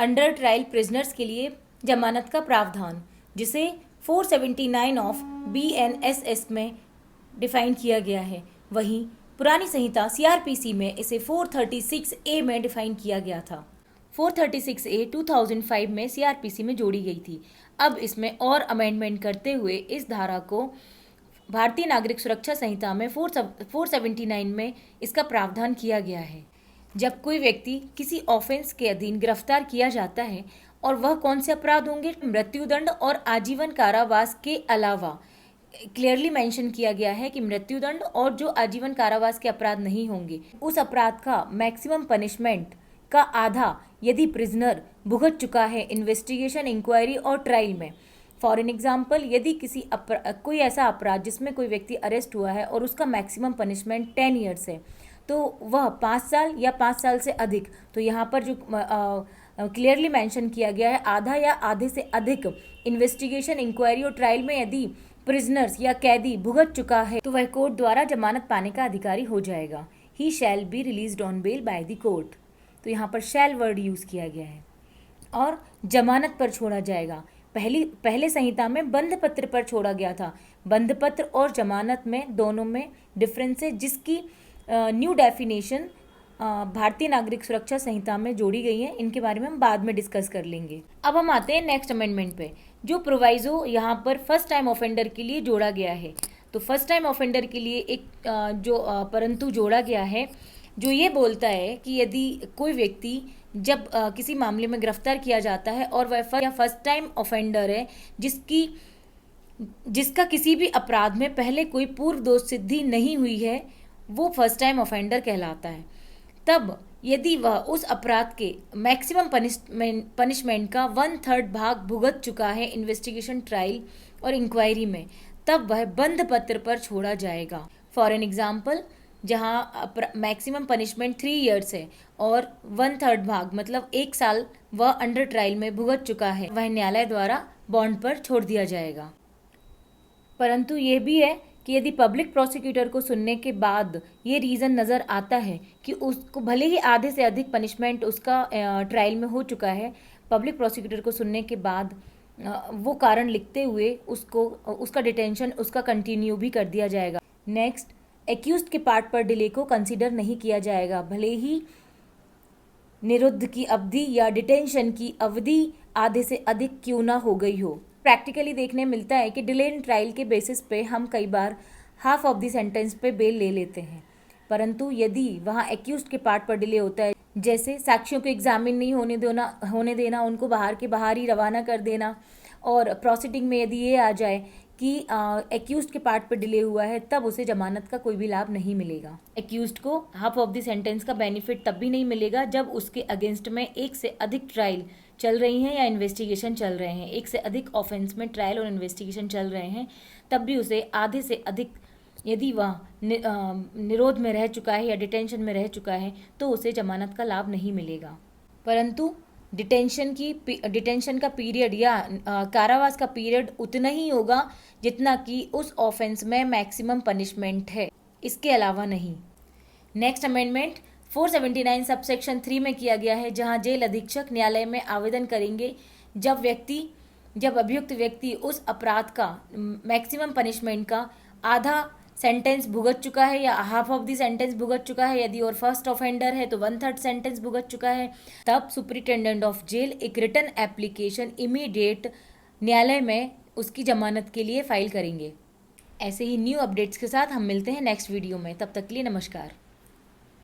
Under trial prisoners के लिए जमानत का प्रावधान, जिसे 479 ऑफ BNSS में डिफाइन किया गया है। वहीं पुरानी संहिता CRPC में इसे 436A में डिफाइन किया गया था। 436A 2005 में CRPC में जोड़ी गई थी। अब इसमें और अमेंडमेंट करते हुए इस धारा को भारतीय नागरिक सुरक्षा संहिता में 479 में इसका प्रावधान किया गया है। जब कोई व्यक्ति किसी ऑफेंस के अधीन गिरफ्तार किया जाता है, और वह कौन से अपराध होंगे, मृत्युदंड और आजीवन कारावास के अलावा क्लियरली मेंशन किया गया है कि मृत्युदंड और जो आजीवन कारावास के अपराध नहीं होंगे, उस अपराध का मैक्सिमम पनिशमेंट का आधा यदि प्रिजनर भुगत चुका है इन्वेस्टिगेशन, इंक्वायरी और ट्रायल में। फॉर एन एग्जाम्पल, यदि कोई ऐसा अपराध जिसमें कोई व्यक्ति अरेस्ट हुआ है और उसका मैक्सिमम पनिशमेंट 10 ईयर्स है, तो वह 5 साल या 5 साल से अधिक, तो यहाँ पर जो क्लियरली मेंशन किया गया है आधा या आधे से अधिक इन्वेस्टिगेशन, इंक्वायरी और ट्रायल में यदि प्रिजनर्स या कैदी भुगत चुका है, तो वह कोर्ट द्वारा जमानत पाने का अधिकारी हो जाएगा। He shall be released on bail by the court. तो यहाँ पर शैल वर्ड यूज़ किया गया है। और जमानत पर छोड़ा जाएगा। पहले संहिता में बंध पत्र पर छोड़ा गया था। बंध पत्र और जमानत में दोनों में डिफरेंस है, जिसकी न्यू डेफिनेशन भारतीय नागरिक सुरक्षा संहिता में जोड़ी गई है। इनके बारे में हम बाद में डिस्कस कर लेंगे। अब हम आते हैं नेक्स्ट अमेंडमेंट पे, जो प्रोवाइजो यहाँ पर फर्स्ट टाइम ऑफेंडर के लिए जोड़ा गया है। तो फर्स्ट टाइम ऑफेंडर के लिए एक परंतु जोड़ा गया है, जो ये बोलता है कि यदि कोई व्यक्ति जब किसी मामले में गिरफ्तार किया जाता है और वह फर्स्ट टाइम ऑफेंडर है, जिसका किसी भी अपराध में पहले कोई पूर्व दोष सिद्धि नहीं हुई है, वो फर्स्ट टाइम ऑफेंडर कहलाता है। तब यदि वह उस अपराध के मैक्सिमम पनिशमेंट का 1/3 भाग भुगत चुका है इन्वेस्टिगेशन, ट्रायल और इंक्वायरी में, तब वह बंध पत्र पर छोड़ा जाएगा। फॉर एन एग्जाम्पल, जहाँ मैक्सिमम पनिशमेंट 3 ईयर्स है और 1/3 भाग मतलब 1 साल वह अंडर ट्रायल में भुगत चुका है, वह न्यायालय द्वारा बॉन्ड पर छोड़ दिया जाएगा। परंतु ये भी है कि यदि पब्लिक प्रोसिक्यूटर को सुनने के बाद ये रीज़न नज़र आता है कि उसको भले ही आधे से अधिक पनिशमेंट उसका ट्रायल में हो चुका है, पब्लिक प्रोसिक्यूटर को सुनने के बाद वो कारण लिखते हुए उसका डिटेंशन उसका कंटिन्यू भी कर दिया जाएगा। नेक्स्ट, एक्यूज्ड के पार्ट पर डिले को कंसीडर नहीं किया जाएगा, भले ही निरुद्ध की अवधि या डिटेंशन की अवधि आधे से अधिक क्यों ना हो गई हो। प्रैक्टिकली देखने मिलता है कि डिले इन ट्रायल के बेसिस पे हम कई बार हाफ ऑफ द सेंटेंस पे बेल ले लेते हैं, परंतु यदि वहाँ एक्यूज्ड के पार्ट पर डिले होता है, जैसे साक्षियों को एग्जामिन नहीं होने देना, उनको बाहर के बाहर ही रवाना कर देना, और प्रोसीडिंग में यदि ये आ जाए कि एक्यूज्ड के पार्ट पर डिले हुआ है, तब उसे जमानत का कोई भी लाभ नहीं मिलेगा। एक्यूज्ड को हाफ ऑफ द सेंटेंस का बेनिफिट तब भी नहीं मिलेगा जब उसके अगेंस्ट में एक से अधिक ट्रायल चल रही हैं या इन्वेस्टिगेशन चल रहे हैं, एक से अधिक ऑफेंस में ट्रायल और इन्वेस्टिगेशन चल रहे हैं, तब भी उसे आधे से अधिक यदि वह निरोध में रह चुका है या डिटेंशन में रह चुका है, तो उसे जमानत का लाभ नहीं मिलेगा। परंतु डिटेंशन का पीरियड या कारावास का पीरियड उतना ही होगा जितना कि उस ऑफेंस में मैक्सिमम पनिशमेंट है, इसके अलावा नहीं। नेक्स्ट अमेंडमेंट 479 सबसेक्शन 3 में किया गया है, जहां जेल अधीक्षक न्यायालय में आवेदन करेंगे जब अभियुक्त व्यक्ति उस अपराध का मैक्सिमम पनिशमेंट का आधा सेंटेंस भुगत चुका है या हाफ ऑफ द सेंटेंस भुगत चुका है, यदि और फर्स्ट ऑफेंडर है तो 1/3 सेंटेंस भुगत चुका है, तब सुपरिटेंडेंट ऑफ जेल एक रिटन एप्लीकेशन इमीडिएट न्यायालय में उसकी जमानत के लिए फाइल करेंगे। ऐसे ही न्यू अपडेट्स के साथ हम मिलते हैं नेक्स्ट वीडियो में। तब तक के लिए नमस्कार।